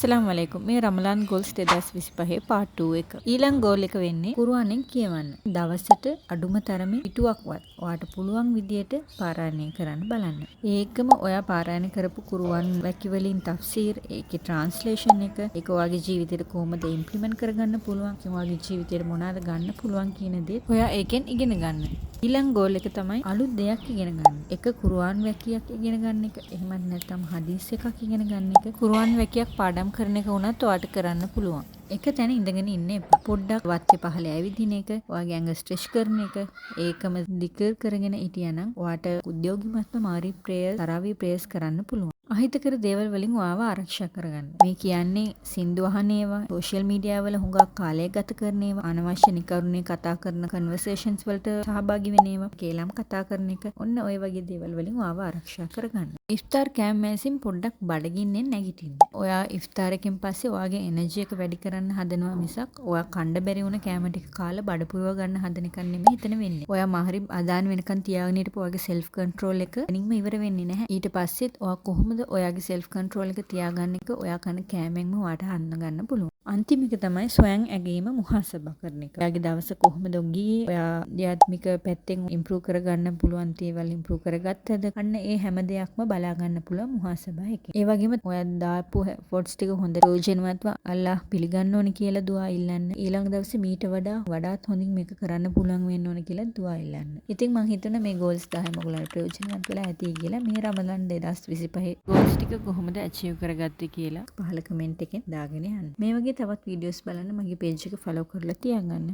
අස්සලාමු අලයිකුම්. මේ රමලාන් goals 2025 part 2 එක. ඊළඟ ගෝල් එක වෙන්නේ කුර්ආනෙන් කියවන්න. දවසට අඩුම තරමේ පිටුවක්වත් ඔයාට පුළුවන් විදියට පාරායනය කරන්න බලන්න. ඒකම ඔයා පාරායන කරපු කුර්ආන් වැකි වලින් තෆ්සීර්, ඒකේ ට්‍රාන්ස්ලේෂන් එක, ඒක ඔයාගේ ජීවිතේට කොහොමද ඉම්ප්ලිමන්ට් කරගන්න පුළුවන්, ඔයාගේ ජීවිතේට මොනවාද ගන්න පුළුවන් කියන දේ ඔයා ඒකෙන් ඉගෙන ගන්න. ඊළඟ ගෝල් එක තමයි අලුත් දෙයක් ඉගෙන ගන්න. එක කුර්ආන් වැකියක් ඉගෙන ගන්න එක. එහෙමත් නැත්නම් හදීස් එකක් ඉගෙන ගන්න එක. කුර්ආන් වැකියක් පාඩම් කරන එක වුණත් ඔයාට කරන්න පුළුවන්. එක තැන ඉඳගෙන ඉන්න එපා. පොඩ්ඩක් වත්තේ පහළ ඇවිදින එක, ඔයාගේ ඇඟ ස්ට්‍රෙච් කරන එක, ඒකම දිගට කරගෙන හිටියනම් ඔයාට උද්‍යෝගිමත්ව මාරි ප්‍රේයර්, තරාවී ප්‍රේයර්ස් කරන්න පුළුවන්. අහිතකර දේවල් වලින් ඔයාව ආරක්ෂා කරගන්න. මේ කියන්නේ සින්දු අහන ඒවා, සෝෂියල් මීඩියා වල හුඟක් කාලය ගත කරන ඒවා, අනවශ්‍ය නිකරුණේ කතා කරන කන්වර්සේෂන්ස් වලට සහභාගී වෙන ඒවා, කේලම් කතා කරන එක, ඔන්න ඔය වගේ දේවල් වලින් ඔයාව ආරක්ෂා කරගන්න. ඉෆ්තාර් කෑම මැසින් පොඩ්ඩක් බඩගින්නෙන් නැගිටින්න. ඔයා ඉෆ්තාර් එකෙන් පස්සේ ඔයාගේ එනර්ජි එක වැඩි කරන්න හදනවා මිසක් ඔයා කණ්ඩ බැරි වුණ කෑම ටික කාලා බඩ පුරව ගන්න හදන එක නෙමෙයි එතන වෙන්නේ. ඔයා මහරිබ් අදාන් වෙනකන් තියාගෙන හිටපු ඔයාගේ සෙල්ෆ් කන්ට්‍රෝල් එක එනින්ම ඉවර වෙන්නේ නැහැ. ඊට පස්සෙත් ඔයා කොහොමද ඔයාගේ සෙල්ෆ් කන්ට්‍රෝල් එක තියාගන්න එක ඔයා කන කෑමෙන්ම ඔයාට හඳුන ගන්න පුළුවන්. අන්තිම එක තමයි ස්වයං ඇගීම මුහාසබා කරන එක. ඔයාගේ දවස කොහොමද ගියේ? ඔයා ආධ්‍යාත්මික පැත්තෙන් ඉම්ප්‍රූව් කරගන්න පුළුවන් දේවල් ඉම්ප්‍රූව් කරගත්තද? අන්න ඒ හැම දෙයක්ම බලා ගන්න පුළුවන් මුහාසබා එකේ. ඒ වගේම ඔයා දාපු ෆොට්ස් ටික හොඳට ප්‍රයෝජනවත්ව අල්ලාහ් පිළිගන්න ඕනේ කියලා දුආ ඉල්ලන්න. ඊළඟ දවසේ මීට වඩාත් හොඳින් මේක කරන්න පුළුවන් වෙන්න ඕනේ කියලා දුආ ඉල්ලන්න. ඉතින් මම හිතනවා මේ ගෝල්ස් 10 ඔයගොල්ලන්ට ප්‍රයෝජනවත් වෙලා ඇති කියලා. මේ රමදාන් 2025 ගෝල්ස් ටික කොහොමද අචීව් කරගත්තේ කියලා පහල කමෙන්ට් එකෙන් දාගෙන යන්න. මේ වගේ තවත් වීඩියෝස් බලන්න මගේ පේජ් එක ෆලෝ කරලා තියාගන්න.